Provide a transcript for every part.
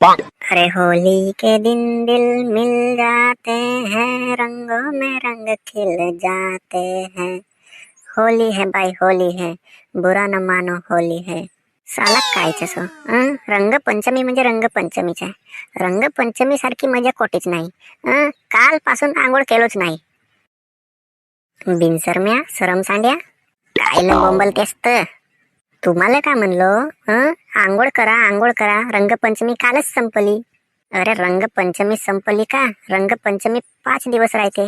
अरे होली के दिन दिल मिल जाते हैं, रंगों में रंग खिल जाते हैं। होली है बाई होली है, बुरा न मानो होली है. साला कायच असो, रंगपंचमी म्हणजे रंगपंचमीच आहे. रंगपंचमी सारखी मजा कोठीच नाही. काल पासून आंघोळ केलोच नाही. बिनसरम्या सरमसांड्या कायला बोंबलतेस तर. तुम्हाला का म्हणलो, आंघोळ करा आंघोळ करा, रंगपंचमी कालच संपली. अरे रंगपंचमी संपली का? रंगपंचमी 5 दिवस राहते.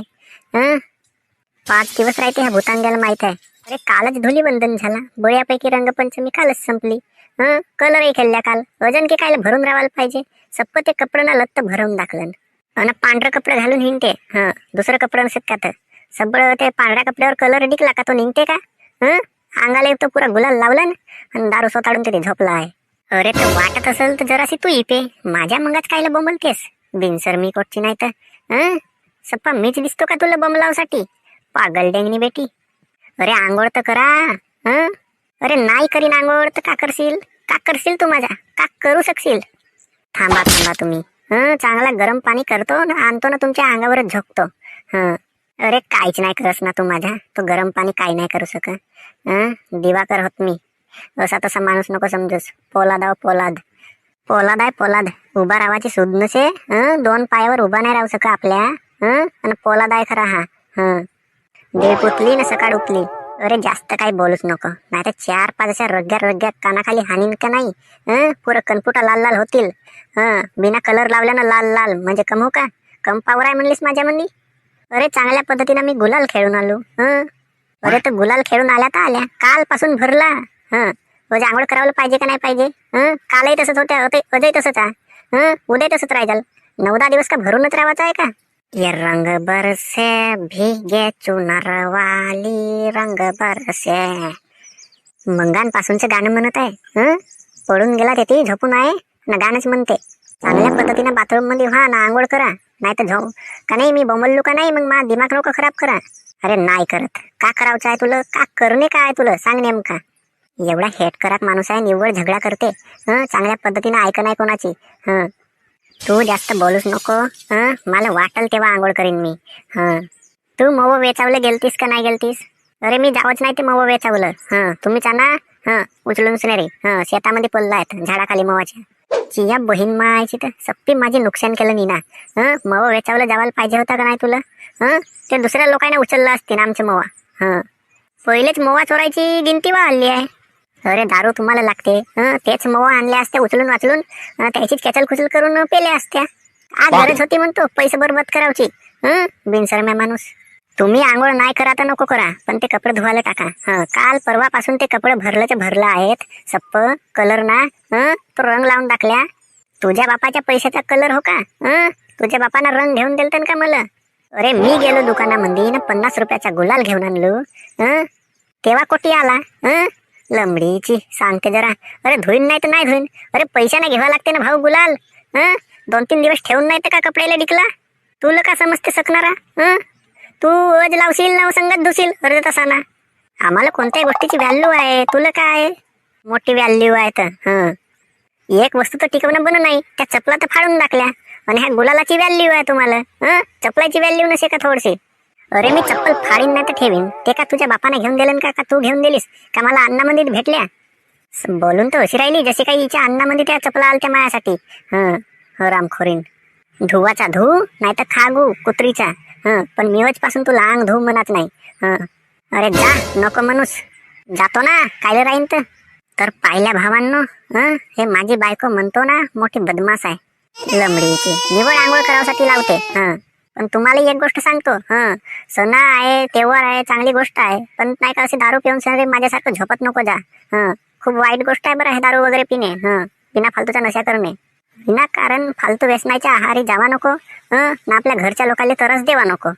5 दिवस राहते ह्या भूतांग्याला माहित आहे. अरे कालच धुलीवंदन झाला, बळ्यापैकी रंगपंचमी कालच संपली. कलरही खेळल्या काल, अजून की कायला भरून राहायला पाहिजे. सप्प ते कपड्यांना लत्त भरवून दाखलं आणि पांढरं कपडे घालून हिंडते. दुसरं कपडं नसत का तर सगळं ते पांढऱ्या कपड्यावर कलर डिकला का तो निघते का? अंगाला एक तो पुरा गुलाल लावला ना आणि दारू सोताडून तिथे झोपला आहे. अरे तर वाटत असेल तर जराशी तू इपे, माझ्या मंगाच कायला बोंबलतेस? बिनसर मी कोटची नाही तर सप्पा मीच दिसतो का तुला बमलावसाठी? पागल डेंगणी बेटी. अरे आंघोळ तर करा. अरे नाही करीन आंघोळ तर का करशील? का करशील तू माझा? का करू शकशील? थांबा थांबा तुम्ही. चांगला गरम पाणी करतो ना, आणतो ना तुमच्या अंगावरच झोपतो. अरे काहीच नाही करस ना तू माझा. तो गरम पाणी काही नाही करू शकत. दिवाकर होत मी. असा तसा माणूस नको समजूस. पोलाद पोलाद. पोलाद आहे पोलाद. उभा राहायची सुद नसे. 2 पायावर उभा नाही राहू शका आपल्या. आणि पोलाद आहे खरा हा. देव पुतली ना सकाळ उठली. अरे जास्त काही बोलूच नको, नाही तर 4-5 अशा रग्या रग्या कानाखाली हानीन का नाही. पुरं कनपुटा लाल लाल होतील. बिना कलर लावल्यानं लाल लाल म्हणजे कम हो का? कम पावर आहे म्हणलीस माझ्या मंदी. अरे चांगल्या पद्धतीनं मी गुलाल खेळून आलो. अरे तर गुलाल खेळून आल्या तर आल्या, कालपासून भरला. म्हणजे आंघोळ करायला पाहिजे का नाही पाहिजे? कालही तसंच होत्या, अजय तसंच आहे. उद्या तसंच राहायचं. 9-10 दिवस का भरूनच राहायचं आहे का? ये रंग बरसे भीगे चुनर वाली, रंग बरसे. मंगांपासूनचं गाणं म्हणत आहे. पडून गेला ते ती झोपून आहे ना, गाणंच म्हणते. चांगल्या पद्धतीनं बाथरूम मध्ये व्हा ना, आंघोळ करा. नाही तर झोप का नाही, मी बोंबललो का नाही मग माझा दिमाग नको खराब करा. अरे नाही करत का करावचं आहे तुला? का करणे काय तुला सांग नेमका? एवढा हेट करत माणूस आहे, निव्वळ झगडा करते. चांगल्या पद्धतीनं ऐक नाही कोणाची. तू जास्त बोलूच नको. मला वाटल तेव्हा आंघोळ करीन मी. तू मव वेचावलं गेलतीस का नाही गेलतीस? अरे मी जावंच नाही ते मव वेचावलं. तुम्हीच आणा उचलून सुनेरी. शेतामध्ये पडला आहेत झाडाखाली मवाच्या. चिया बहीण मायची तर सप्पी माझी नुकसान केलं नीना. मव वेचावलं जावायला पाहिजे होता का नाही तुला? ते दुसऱ्या लोकांना उचललं असते ना आमचे मवा. पहिलेच मवा चोरायची गिनती वाढली आहे. अरे दारू तुम्हाला लागते. तेच मवा आणल्या असत्या उचलून वाचलून, त्याचीच खेचल खुचल करून पेल्या असत्या. आज गरज होती म्हणतो पैसे बरबाद करावची. बिनसरम्या माणूस. तुम्ही आंघोळ नाही करा तर नको करा, पण ते कपडे धुवायला टाका. काल परवापासून ते कपडे भरलं आहेत. सप्प कलर ना, तो रंग लावून टाकल्या. तुझ्या बापाच्या पैशाचा कलर हो का? तुझ्या बापानं रंग घेऊन दिलतं का मला? अरे मी गेलो दुकानामध्ये ना, 50 रुपयाचा गुलाल घेऊन आणलो. तेव्हा कोटी आला. लंबडीची सांगते जरा. अरे धुईन नाही तर नाही धुईन. अरे पैशाने घ्यावा लागते ना भाऊ गुलाल. 2-3 दिवस ठेवून नाही तर का कपड्याला डिकला? तुला का समजते सकणारा? तू अज लावशील ना संगत धुशील अर्ध तासाना. आम्हाला कोणत्याही गोष्टीची व्हॅल्यू आहे, तुला काय मोठी व्हॅल्यू आहे तर. एक वस्तू तर टिकवणं बन नाही, त्या चपला तर फाडून टाकल्या. आणि ह्या गुलालाची व्हॅल्यू आहे तुम्हाला. चपलाची व्हॅल्यू नसे का थोडीशी? अरे मी चप्पल फाडीन नाही तर ठेवीन. ते का तुझ्या बापाने घेऊन दिलं का तू घेऊन दिलीस का मला अन्नामध्ये भेटल्या? बोलून तर अशी राहिली जशी काही हिच्या अन्नामध्ये त्या चपला आलत्या मायासाठी. रामखोरीन. धुवाचा धू नाही तर खागू कुत्रीचा. पण मिवच पासून तू लांग धू म्हणत नाही. अरे जा नको म्हणूस. जातो ना कायला राहीन तर पाहिल्या भावांनो, हे माझी बायको म्हणतो ना मोठी बदमाश आहे. लंबडीची निवड आंघोळ करावसाठी लावते. पण तुम्हाला एक गोष्ट सांगतो, सणा आहे तेव्हार आहे चांगली गोष्ट आहे, पण नाही का असे दारू पिऊन सगळे माझ्यासारखं झोपत नको जा. खूप वाईट गोष्ट आहे बरं हे दारू वगैरे पिणे. बिना फालतूचा नशा करणे, बिना कारण फालतू व्यसनाच्या आहारी जावा नको. ना आपल्या घरच्या लोकांना तरच देवा नको.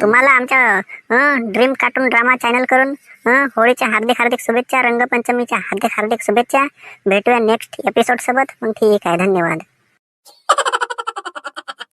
तुम्हाला आमच्या ड्रीम कार्टून ड्रामा चॅनल करून होळीच्या हार्दिक हार्दिक शुभेच्छा, रंगपंचमीच्या हार्दिक हार्दिक शुभेच्छा. भेटूया नेक्स्ट एपिसोड सोबत. मग ठीक आहे, धन्यवाद.